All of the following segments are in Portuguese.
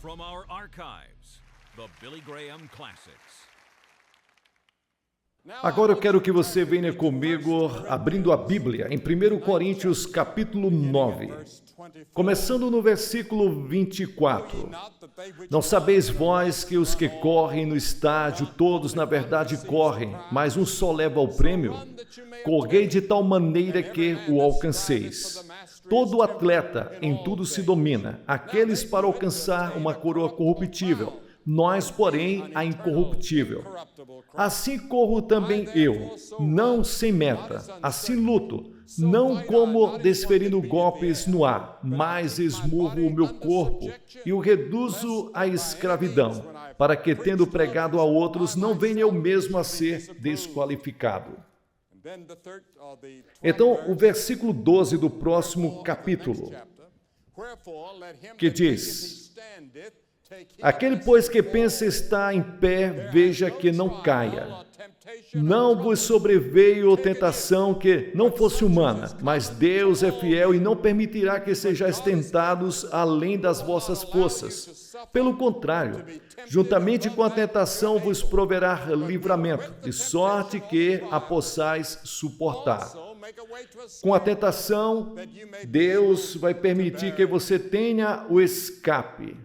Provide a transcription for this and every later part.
From our archives, the Billy Graham Classics. Agora eu quero que você venha comigo abrindo a Bíblia em 1 Coríntios capítulo 9, começando no versículo 24. Não sabeis vós que os que correm no estádio, todos na verdade correm, mas um só leva o prêmio? Correi de tal maneira que o alcanceis. Todo atleta em tudo se domina, aqueles para alcançar uma coroa corruptível, nós, porém, a incorruptível. Assim corro também eu, não sem meta, assim luto, não como desferindo golpes no ar, mas esmurro o meu corpo e o reduzo à escravidão, para que, tendo pregado a outros, não venha eu mesmo a ser desqualificado. Então, o versículo 12 do próximo capítulo, que diz: aquele, pois, que pensa estar em pé, veja que não caia. Não vos sobreveio tentação que não fosse humana, mas Deus é fiel e não permitirá que sejais tentados além das vossas forças. Pelo contrário, juntamente com a tentação vos proverá livramento, de sorte que a possais suportar. Com a tentação, Deus vai permitir que você tenha o escape.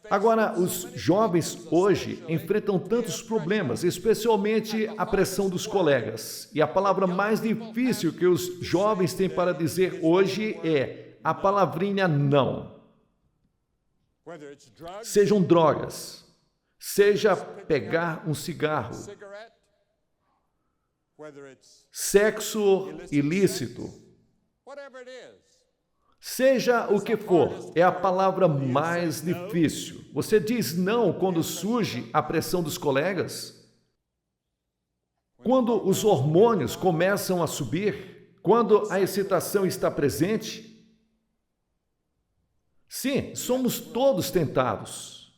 Agora, os jovens hoje enfrentam tantos problemas, especialmente a pressão dos colegas. E a palavra mais difícil que os jovens têm para dizer hoje é a palavrinha não. Sejam drogas, seja pegar um cigarro, sexo ilícito, seja o que for, é a palavra mais difícil. Você diz não quando surge a pressão dos colegas? Quando os hormônios começam a subir? Quando a excitação está presente? Sim, somos todos tentados.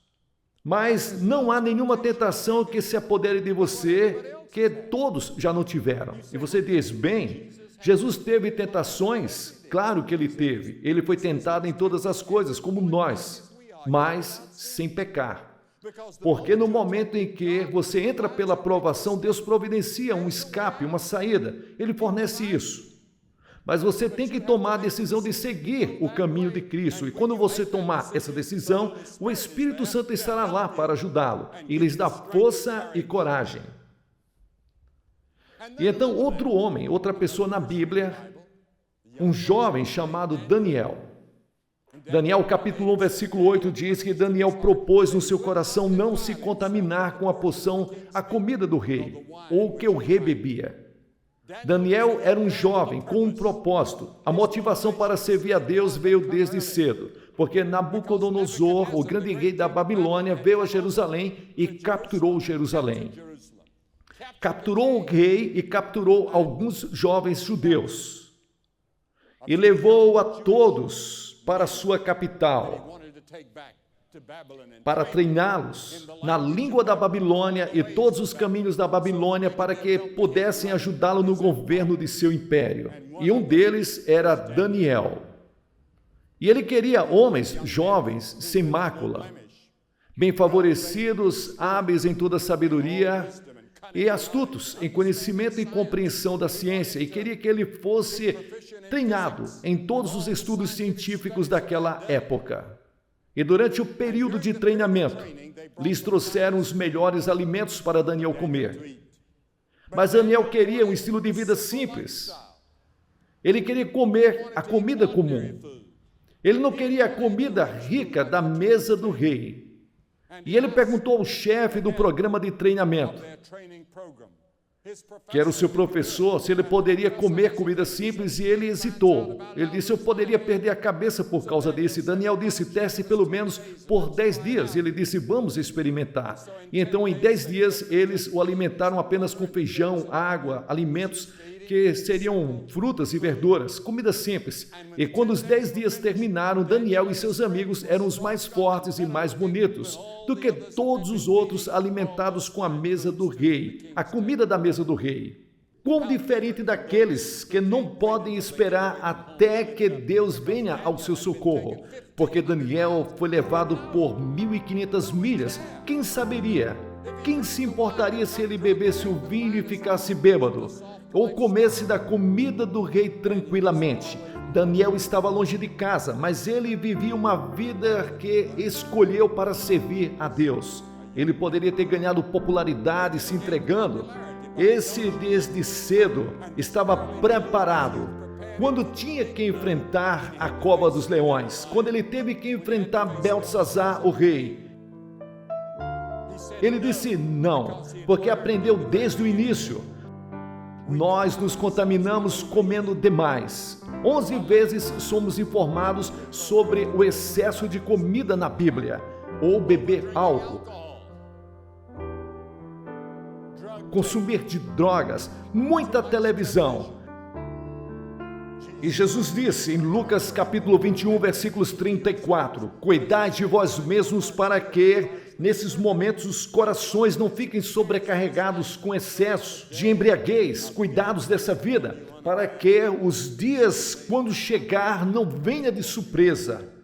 Mas não há nenhuma tentação que se apodere de você que todos já não tiveram. E você diz, bem, Jesus teve tentações? Claro que ele teve. Ele foi tentado em todas as coisas, como nós, mas sem pecar. Porque no momento em que você entra pela provação, Deus providencia um escape, uma saída. Ele fornece isso. Mas você tem que tomar a decisão de seguir o caminho de Cristo. E quando você tomar essa decisão, o Espírito Santo estará lá para ajudá-lo. E lhes dá força e coragem. E então outro homem, outra pessoa na Bíblia, um jovem chamado Daniel. Daniel capítulo 1, versículo 8 diz que Daniel propôs no seu coração não se contaminar com a porção, a comida do rei, ou que o rei bebia. Daniel era um jovem com um propósito. A motivação para servir a Deus veio desde cedo, porque Nabucodonosor, o grande rei da Babilônia, veio a Jerusalém e capturou Jerusalém. Capturou o rei e capturou alguns jovens judeus e levou a todos para a sua capital para treiná-los na língua da Babilônia e todos os caminhos da Babilônia para que pudessem ajudá-lo no governo de seu império. E um deles era Daniel. E ele queria homens jovens sem mácula, bem favorecidos, hábeis em toda sabedoria e astutos em conhecimento e compreensão da ciência, e queria que ele fosse treinado em todos os estudos científicos daquela época. E durante o período de treinamento, lhes trouxeram os melhores alimentos para Daniel comer. Mas Daniel queria um estilo de vida simples. Ele queria comer a comida comum. Ele não queria a comida rica da mesa do rei. E ele perguntou ao chefe do programa de treinamento, que era o seu professor, se ele poderia comer comida simples, e ele hesitou. Ele disse, eu poderia perder a cabeça por causa disso. E Daniel disse, teste pelo menos por 10 dias. E ele disse, vamos experimentar. E então, em 10 dias, eles o alimentaram apenas com feijão, água, alimentos que seriam frutas e verduras, comida simples. E quando os 10 dias terminaram, Daniel e seus amigos eram os mais fortes e mais bonitos do que todos os outros alimentados com a mesa do rei, a comida da mesa do rei. Quão diferente daqueles que não podem esperar até que Deus venha ao seu socorro. Porque Daniel foi levado por 1.500 milhas. Quem saberia? Quem se importaria se ele bebesse o vinho e ficasse bêbado? Ou comesse da comida do rei tranquilamente? Daniel estava longe de casa, mas ele vivia uma vida que escolheu para servir a Deus. Ele poderia ter ganhado popularidade se entregando. Esse, desde cedo, estava preparado. Quando tinha que enfrentar a cova dos leões, quando ele teve que enfrentar Beltesazar, o rei, ele disse não, porque aprendeu desde o início. Nós nos contaminamos comendo demais. 11 vezes somos informados sobre o excesso de comida na Bíblia, ou beber álcool, consumir de drogas, muita televisão. E Jesus disse em Lucas capítulo 21, versículos 34, cuidai de vós mesmos para que, nesses momentos, os corações não fiquem sobrecarregados com excesso de embriaguez. Cuidados dessa vida, para que os dias, quando chegar, não venha de surpresa.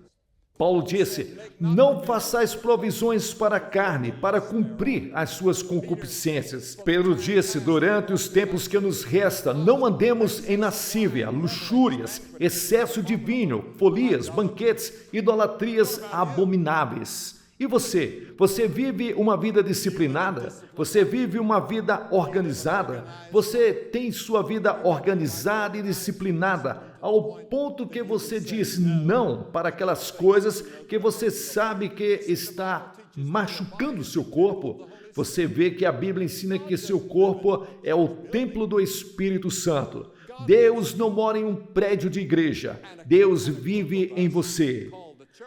Paulo disse, não façais provisões para a carne, para cumprir as suas concupiscências. Pedro disse, durante os tempos que nos resta, não andemos em lascívia, luxúrias, excesso de vinho, folias, banquetes, idolatrias abomináveis. E você? Você vive uma vida disciplinada? Você vive uma vida organizada? Você tem sua vida organizada e disciplinada ao ponto que você diz não para aquelas coisas que você sabe que está machucando o seu corpo? Você vê que a Bíblia ensina que seu corpo é o templo do Espírito Santo. Deus não mora em um prédio de igreja. Deus vive em você.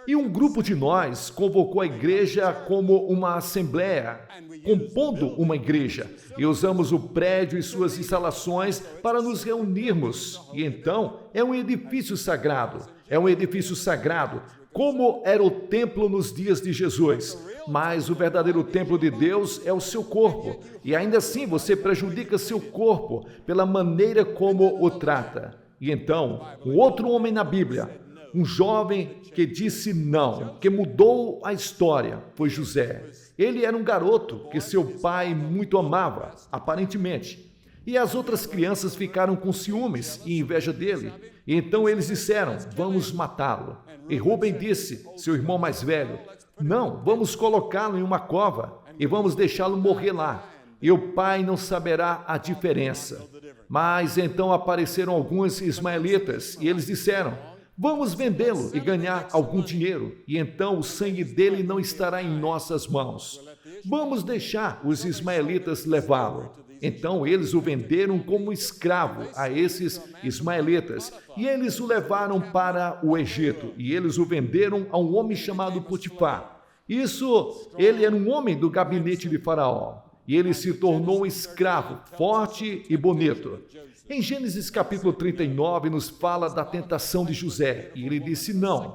E um grupo de nós convocou a igreja como uma assembleia, compondo uma igreja, e usamos o prédio e suas instalações para nos reunirmos. E então, é um edifício sagrado, como era o templo nos dias de Jesus. Mas o verdadeiro templo de Deus é o seu corpo, e ainda assim você prejudica seu corpo pela maneira como o trata. E então, um outro homem na Bíblia, um jovem que disse não, que mudou a história, foi José. Ele era um garoto que seu pai muito amava, aparentemente. E as outras crianças ficaram com ciúmes e inveja dele. E então eles disseram, vamos matá-lo. E Rúben disse, seu irmão mais velho, não, vamos colocá-lo em uma cova e vamos deixá-lo morrer lá. E o pai não saberá a diferença. Mas então apareceram alguns ismaelitas e eles disseram, vamos vendê-lo e ganhar algum dinheiro, e então o sangue dele não estará em nossas mãos. Vamos deixar os ismaelitas levá-lo. Então eles o venderam como escravo a esses ismaelitas, e eles o levaram para o Egito, e eles o venderam a um homem chamado Potifar. Ele era um homem do gabinete de Faraó, e ele se tornou um escravo forte e bonito. Em Gênesis capítulo 39 nos fala da tentação de José, e ele disse não,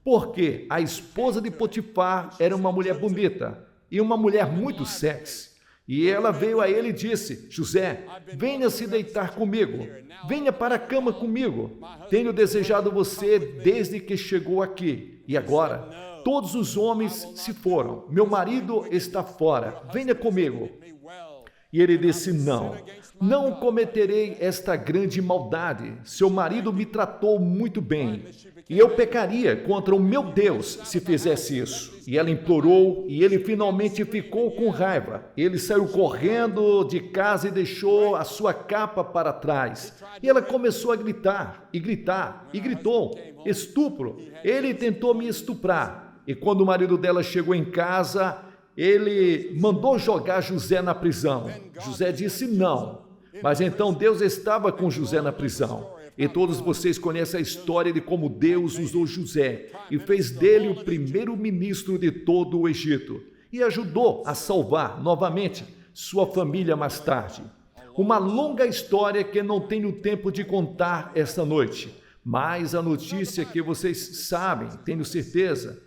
porque a esposa de Potifar era uma mulher bonita e uma mulher muito sexy. E ela veio a ele e disse, José, venha se deitar comigo, venha para a cama comigo. Tenho desejado você desde que chegou aqui, e agora todos os homens se foram, meu marido está fora, venha comigo. E ele disse, não cometerei esta grande maldade. Seu marido me tratou muito bem, e eu pecaria contra o meu Deus se fizesse isso. E ela implorou, e ele finalmente ficou com raiva. Ele saiu correndo de casa e deixou a sua capa para trás. E ela começou a gritar, e gritou, estupro. Ele tentou me estuprar. E quando o marido dela chegou em casa, ele mandou jogar José na prisão. José disse não, mas então Deus estava com José na prisão. E todos vocês conhecem a história de como Deus usou José e fez dele o primeiro ministro de todo o Egito e ajudou a salvar novamente sua família mais tarde. Uma longa história que não tenho tempo de contar esta noite, mas a notícia que vocês sabem, tenho certeza.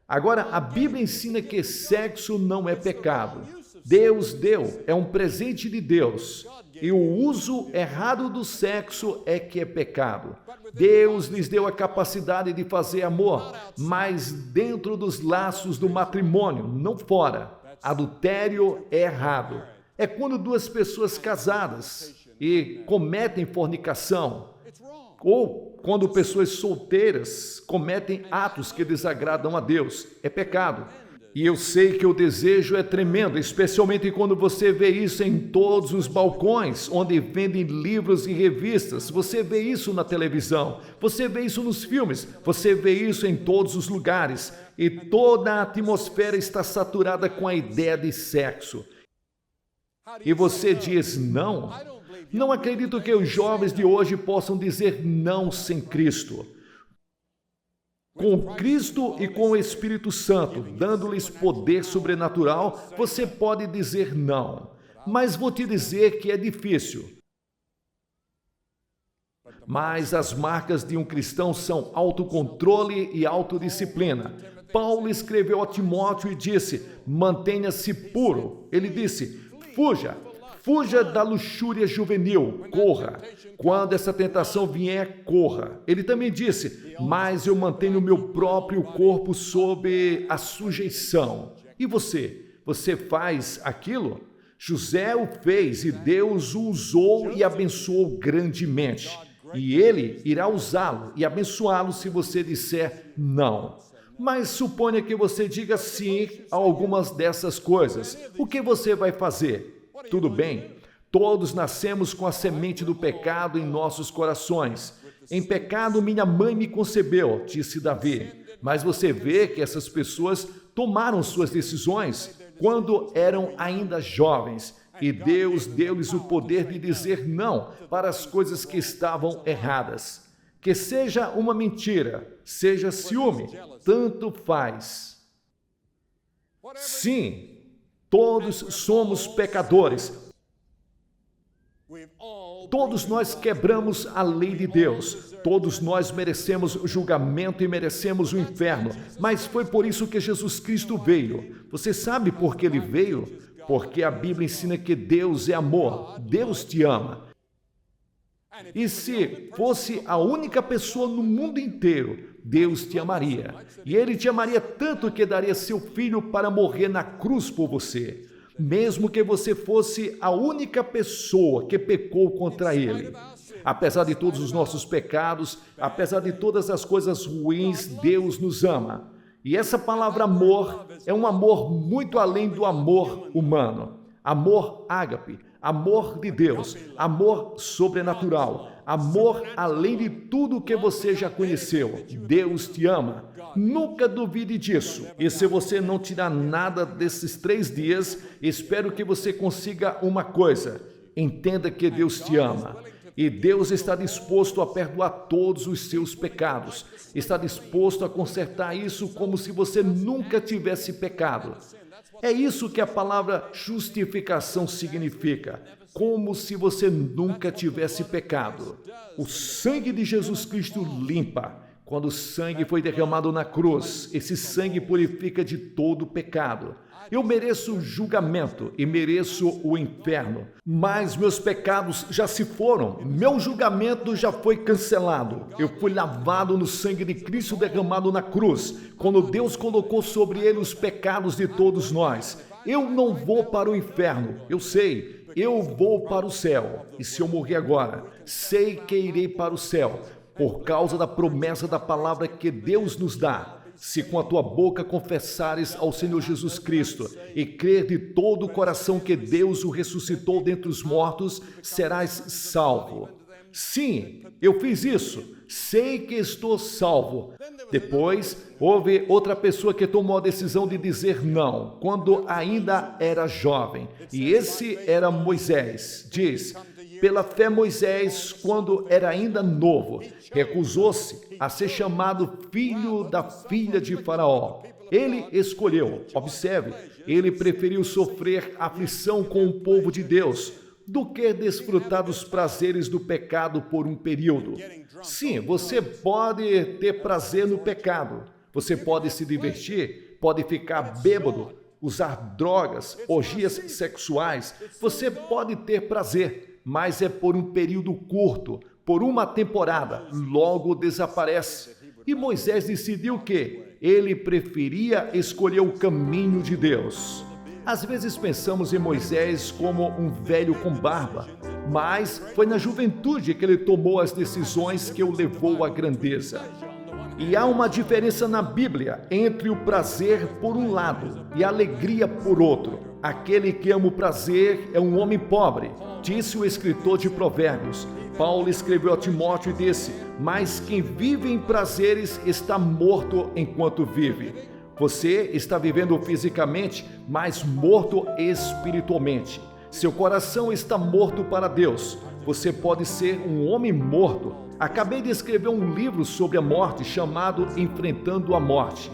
Agora, a Bíblia ensina que sexo não é pecado. Deus deu, é um presente de Deus. E o uso errado do sexo é que é pecado. Deus lhes deu a capacidade de fazer amor, mas dentro dos laços do matrimônio, não fora. Adultério é errado. É quando duas pessoas casadas e cometem fornicação, ou quando pessoas solteiras cometem atos que desagradam a Deus. É pecado. E eu sei que o desejo é tremendo, especialmente quando você vê isso em todos os balcões, onde vendem livros e revistas. Você vê isso na televisão, você vê isso nos filmes, você vê isso em todos os lugares. E toda a atmosfera está saturada com a ideia de sexo. E você diz não? Não acredito que os jovens de hoje possam dizer não sem Cristo. Com Cristo e com o Espírito Santo, dando-lhes poder sobrenatural, você pode dizer não. Mas vou te dizer que é difícil. Mas as marcas de um cristão são autocontrole e autodisciplina. Paulo escreveu a Timóteo e disse, mantenha-se puro. Ele disse, fuja da luxúria juvenil, corra. Quando essa tentação vier, corra. Ele também disse, mas eu mantenho o meu próprio corpo sob a sujeição. E você? Você faz aquilo? José o fez e Deus o usou e abençoou grandemente. E ele irá usá-lo e abençoá-lo se você disser não. Mas suponha que você diga sim a algumas dessas coisas. O que você vai fazer? Tudo bem, todos nascemos com a semente do pecado em nossos corações. Em pecado minha mãe me concebeu, disse Davi. Mas você vê que essas pessoas tomaram suas decisões quando eram ainda jovens. E Deus deu-lhes o poder de dizer não para as coisas que estavam erradas. Que seja uma mentira, seja ciúme, tanto faz. Sim, todos somos pecadores. Todos nós quebramos a lei de Deus. Todos nós merecemos julgamento e merecemos o inferno. Mas foi por isso que Jesus Cristo veio. Você sabe por que ele veio? Porque a Bíblia ensina que Deus é amor. Deus te ama. E se fosse a única pessoa no mundo inteiro, Deus te amaria. E Ele te amaria tanto que daria seu Filho para morrer na cruz por você. Mesmo que você fosse a única pessoa que pecou contra Ele. Apesar de todos os nossos pecados, apesar de todas as coisas ruins, Deus nos ama. E essa palavra amor é um amor muito além do amor humano. Amor ágape, amor de Deus, amor sobrenatural, amor além de tudo que você já conheceu. Deus te ama. Nunca duvide disso. E se você não tirar nada desses 3 dias, espero que você consiga uma coisa. Entenda que Deus te ama. E Deus está disposto a perdoar todos os seus pecados. Está disposto a consertar isso como se você nunca tivesse pecado. É isso que a palavra justificação significa, como se você nunca tivesse pecado. O sangue de Jesus Cristo limpa. Quando o sangue foi derramado na cruz, esse sangue purifica de todo pecado. Eu mereço julgamento e mereço o inferno, mas meus pecados já se foram, meu julgamento já foi cancelado. Eu fui lavado no sangue de Cristo derramado na cruz, quando Deus colocou sobre ele os pecados de todos nós. Eu não vou para o inferno, eu sei, eu vou para o céu. E se eu morrer agora, sei que irei para o céu, por causa da promessa da palavra que Deus nos dá. Se com a tua boca confessares ao Senhor Jesus Cristo e crer de todo o coração que Deus o ressuscitou dentre os mortos, serás salvo. Sim, eu fiz isso. Sei que estou salvo. Depois, houve outra pessoa que tomou a decisão de dizer não, quando ainda era jovem. E esse era Moisés. Diz, pela fé Moisés, quando era ainda novo, recusou-se a ser chamado filho da filha de Faraó. Ele escolheu, observe, ele preferiu sofrer aflição com o povo de Deus do que desfrutar dos prazeres do pecado por um período. Sim, você pode ter prazer no pecado, você pode se divertir, pode ficar bêbado usar drogas, orgias sexuais. Você pode ter prazer, mas é por um período curto, por uma temporada, logo desaparece. E Moisés decidiu que ele preferia escolher o caminho de Deus. Às vezes pensamos em Moisés como um velho com barba, mas foi na juventude que ele tomou as decisões que o levou à grandeza. E há uma diferença na Bíblia entre o prazer por um lado e a alegria por outro. Aquele que ama o prazer é um homem pobre, disse o escritor de Provérbios. Paulo escreveu a Timóteo e disse: mas quem vive em prazeres está morto enquanto vive. Você está vivendo fisicamente, mas morto espiritualmente. Seu coração está morto para Deus. Você pode ser um homem morto. Acabei de escrever um livro sobre a morte chamado Enfrentando a Morte.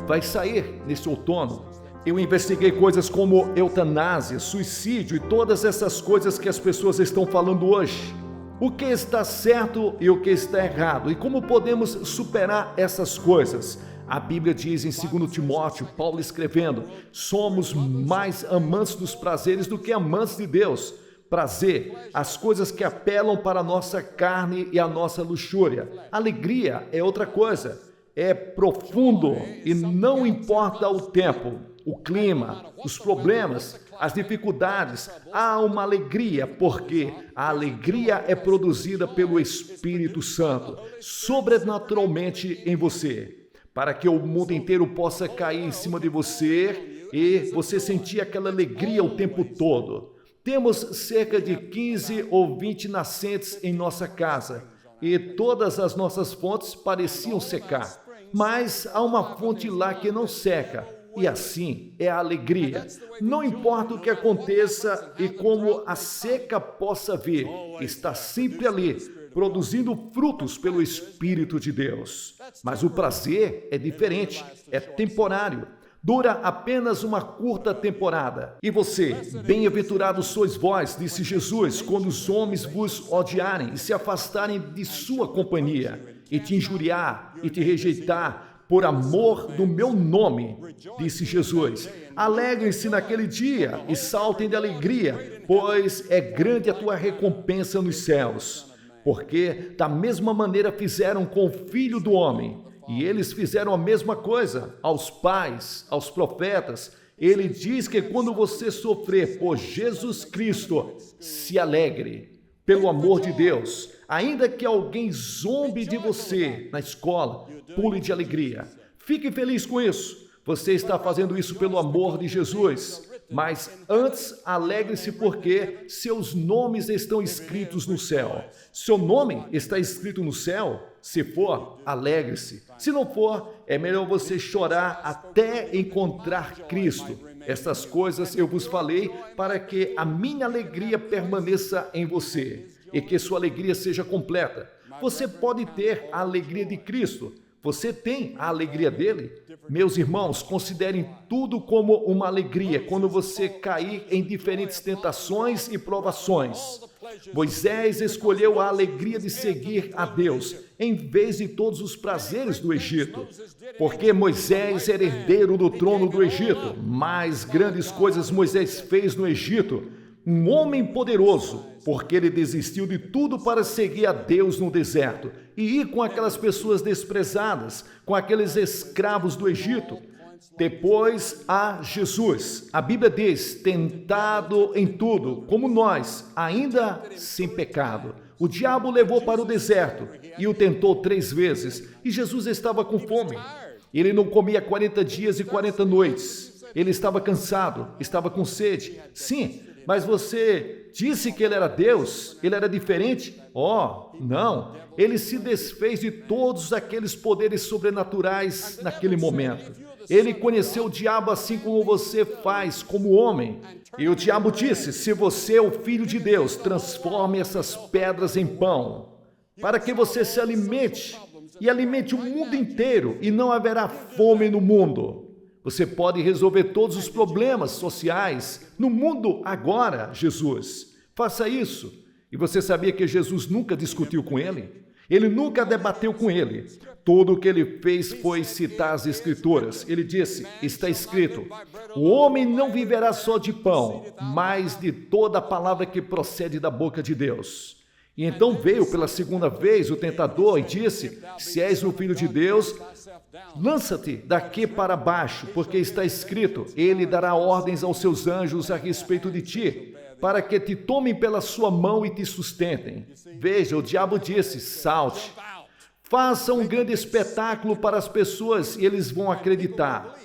Vai sair nesse outono. Eu investiguei coisas como eutanásia, suicídio e todas essas coisas que as pessoas estão falando hoje. O que está certo e o que está errado, e como podemos superar essas coisas. A Bíblia diz em 2 Timóteo, Paulo escrevendo: somos mais amantes dos prazeres do que amantes de Deus. Prazer, as coisas que apelam para a nossa carne e a nossa luxúria. Alegria é outra coisa, é profundo e não importa o tempo, o clima, os problemas, as dificuldades. Há uma alegria, porque a alegria é produzida pelo Espírito Santo, sobrenaturalmente em você, para que o mundo inteiro possa cair em cima de você e você sentir aquela alegria o tempo todo. Temos cerca de 15 ou 20 nascentes em nossa casa e todas as nossas fontes pareciam secar, mas há uma fonte lá que não seca, e assim é a alegria. Não importa o que aconteça e como a seca possa vir, está sempre ali, produzindo frutos pelo Espírito de Deus. Mas o prazer é diferente, é temporário. Dura apenas uma curta temporada. E você, bem-aventurados sois vós, disse Jesus, quando os homens vos odiarem e se afastarem de sua companhia, e te injuriar e te rejeitar por amor do meu nome, disse Jesus. Alegrem-se naquele dia e saltem de alegria, pois é grande a tua recompensa nos céus. Porque da mesma maneira fizeram com o Filho do Homem. E eles fizeram a mesma coisa aos pais, aos profetas. Ele diz que quando você sofrer por Jesus Cristo, se alegre, pelo amor de Deus. Ainda que alguém zombe de você na escola, pule de alegria. Fique feliz com isso. Você está fazendo isso pelo amor de Jesus. Mas antes, alegre-se porque seus nomes estão escritos no céu. Seu nome está escrito no céu? Se for, alegre-se. Se não for, é melhor você chorar até encontrar Cristo. Estas coisas eu vos falei para que a minha alegria permaneça em você e que sua alegria seja completa. Você pode ter a alegria de Cristo. Você tem a alegria dele? Meus irmãos, considerem tudo como uma alegria quando você cair em diferentes tentações e provações. Moisés escolheu a alegria de seguir a Deus, em vez de todos os prazeres do Egito. Porque Moisés era herdeiro do trono do Egito. Mais grandes coisas Moisés fez no Egito. Um homem poderoso, porque ele desistiu de tudo para seguir a Deus no deserto e ir com aquelas pessoas desprezadas, com aqueles escravos do Egito. Depois há Jesus. A Bíblia diz, tentado em tudo, como nós, ainda sem pecado. O diabo o levou para o deserto e o tentou 3 vezes, e Jesus estava com fome. Ele não comia 40 dias e 40 noites. Ele estava cansado, estava com sede. Sim, mas você disse que ele era Deus? Ele era diferente? Oh, não. Ele se desfez de todos aqueles poderes sobrenaturais naquele momento. Ele conheceu o diabo assim como você faz, como homem. E o diabo disse, se você é o Filho de Deus, transforme essas pedras em pão, para que você se alimente e alimente o mundo inteiro, e não haverá fome no mundo. Você pode resolver todos os problemas sociais no mundo agora, Jesus. Faça isso. E você sabia que Jesus nunca discutiu com ele? Ele nunca debateu com ele. Tudo o que ele fez foi citar as Escrituras. Ele disse, está escrito, o homem não viverá só de pão, mas de toda a palavra que procede da boca de Deus. E então veio pela segunda vez o tentador e disse, se és o Filho de Deus, lança-te daqui para baixo, porque está escrito, ele dará ordens aos seus anjos a respeito de ti, para que te tomem pela sua mão e te sustentem. Veja, o diabo disse, salte. Faça um grande espetáculo para as pessoas e eles vão acreditar.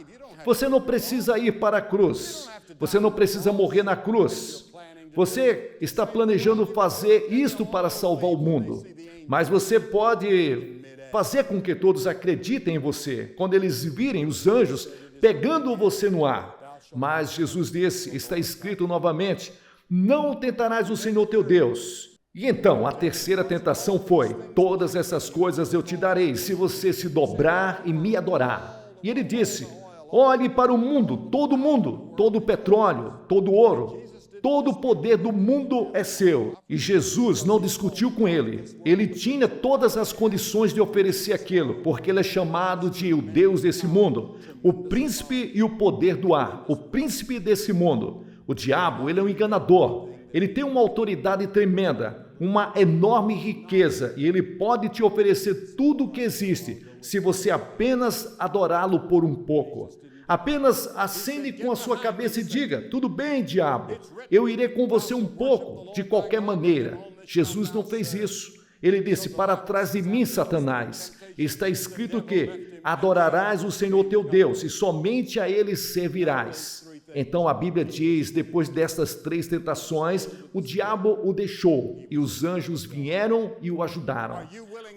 Você não precisa ir para a cruz. Você não precisa morrer na cruz. Você está planejando fazer isto para salvar o mundo. Mas você pode fazer com que todos acreditem em você, quando eles virem os anjos pegando você no ar. Mas Jesus disse, está escrito novamente, não tentarás o Senhor teu Deus. E então, a terceira tentação foi, todas essas coisas eu te darei, se você se dobrar e me adorar. E ele disse, olhe para o mundo, todo o petróleo, todo o ouro, todo o poder do mundo é seu. E Jesus não discutiu com ele. Ele tinha todas as condições de oferecer aquilo, porque ele é chamado de o Deus desse mundo, o príncipe e o poder do ar, o príncipe desse mundo. O diabo, ele é um enganador. Ele tem uma autoridade tremenda, uma enorme riqueza, e ele pode te oferecer tudo o que existe, se você apenas adorá-lo por um pouco. Apenas acene com a sua cabeça e diga, tudo bem, diabo, eu irei com você um pouco, de qualquer maneira. Jesus não fez isso. Ele disse, para trás de mim, Satanás. Está escrito que adorarás o Senhor teu Deus, e somente a ele servirás. Então a Bíblia diz, depois destas três tentações, o diabo o deixou e os anjos vieram e o ajudaram.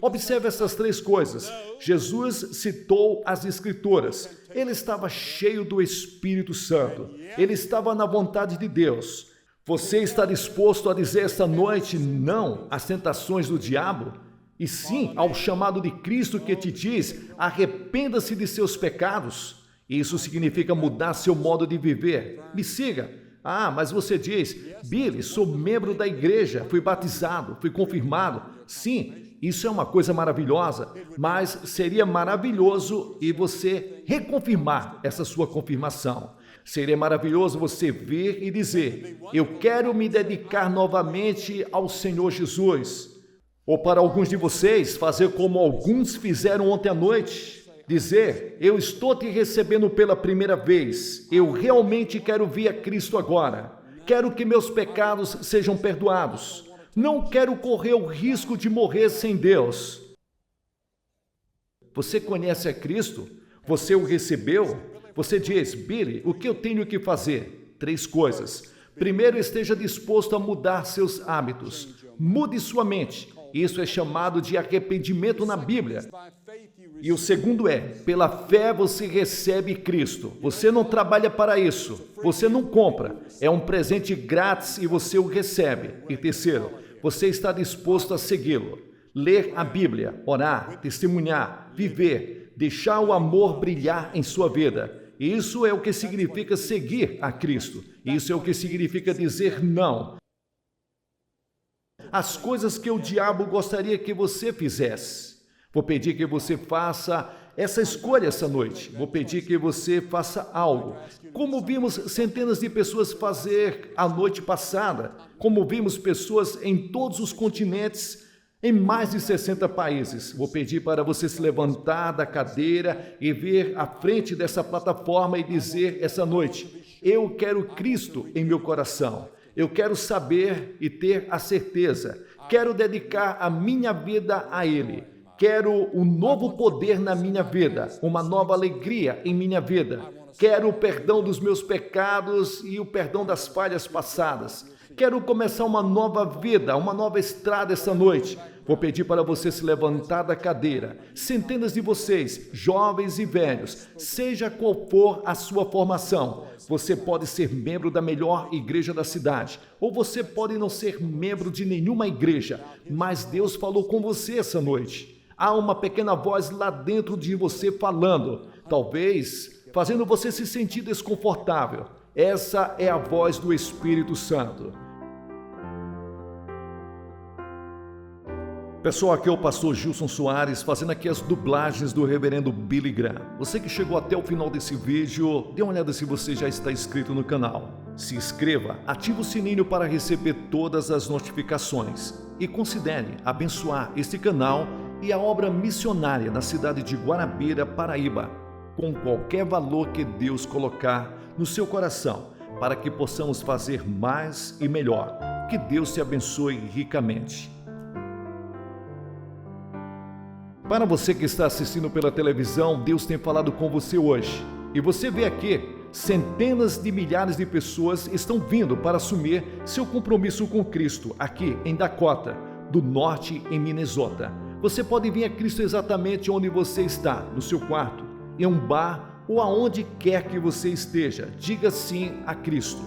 Observe essas três coisas. Jesus citou as Escrituras. Ele estava cheio do Espírito Santo. Ele estava na vontade de Deus. Você está disposto a dizer esta noite não às tentações do diabo? E sim ao chamado de Cristo que te diz, arrependa-se de seus pecados? Isso significa mudar seu modo de viver. Me siga. Ah, mas você diz, Billy, sou membro da igreja, fui batizado, fui confirmado. Sim, isso é uma coisa maravilhosa, mas seria maravilhoso e você reconfirmar essa sua confirmação. Seria maravilhoso você vir e dizer, eu quero me dedicar novamente ao Senhor Jesus. Ou para alguns de vocês, fazer como alguns fizeram ontem à noite. Dizer, eu estou te recebendo pela primeira vez, eu realmente quero vir a Cristo agora, quero que meus pecados sejam perdoados, não quero correr o risco de morrer sem Deus. Você conhece a Cristo? Você o recebeu? Você diz, Billy, o que eu tenho que fazer? 3 coisas. Primeiro, esteja disposto a mudar seus hábitos, mude sua mente, isso é chamado de arrependimento na Bíblia. E o segundo é, pela fé você recebe Cristo. Você não trabalha para isso. Você não compra. É um presente grátis e você o recebe. E terceiro, você está disposto a segui-lo. Ler a Bíblia, orar, testemunhar, viver, deixar o amor brilhar em sua vida. Isso é o que significa seguir a Cristo. Isso é o que significa dizer não. As coisas que o diabo gostaria que você fizesse. Vou pedir que você faça essa escolha essa noite. Vou pedir que você faça algo. Como vimos centenas de pessoas fazer a noite passada. Como vimos pessoas em todos os continentes, em mais de 60 países. Vou pedir para você se levantar da cadeira e vir à frente dessa plataforma e dizer essa noite, eu quero Cristo em meu coração. Eu quero saber e ter a certeza. Quero dedicar a minha vida a Ele. Quero um novo poder na minha vida, uma nova alegria em minha vida. Quero o perdão dos meus pecados e o perdão das falhas passadas. Quero começar uma nova vida, uma nova estrada essa noite. Vou pedir para você se levantar da cadeira. Centenas de vocês, jovens e velhos, seja qual for a sua formação, você pode ser membro da melhor igreja da cidade, ou você pode não ser membro de nenhuma igreja, mas Deus falou com você essa noite. Há uma pequena voz lá dentro de você falando, talvez fazendo você se sentir desconfortável. Essa é a voz do Espírito Santo. Pessoal, aqui é o pastor Gilson Soares, fazendo aqui as dublagens do reverendo Billy Graham. Você que chegou até o final desse vídeo, dê uma olhada se você já está inscrito no canal. Se inscreva, ative o sininho para receber todas as notificações e considere abençoar este canal e a obra missionária na cidade de Guarabira, Paraíba, com qualquer valor que Deus colocar no seu coração, para que possamos fazer mais e melhor. Que Deus te abençoe ricamente. Para você que está assistindo pela televisão, Deus tem falado com você hoje. E você vê aqui, centenas de milhares de pessoas estão vindo para assumir seu compromisso com Cristo, aqui em Dakota, do Norte, em Minnesota. Você pode vir a Cristo exatamente onde você está, no seu quarto, em um bar ou aonde quer que você esteja. Diga sim a Cristo.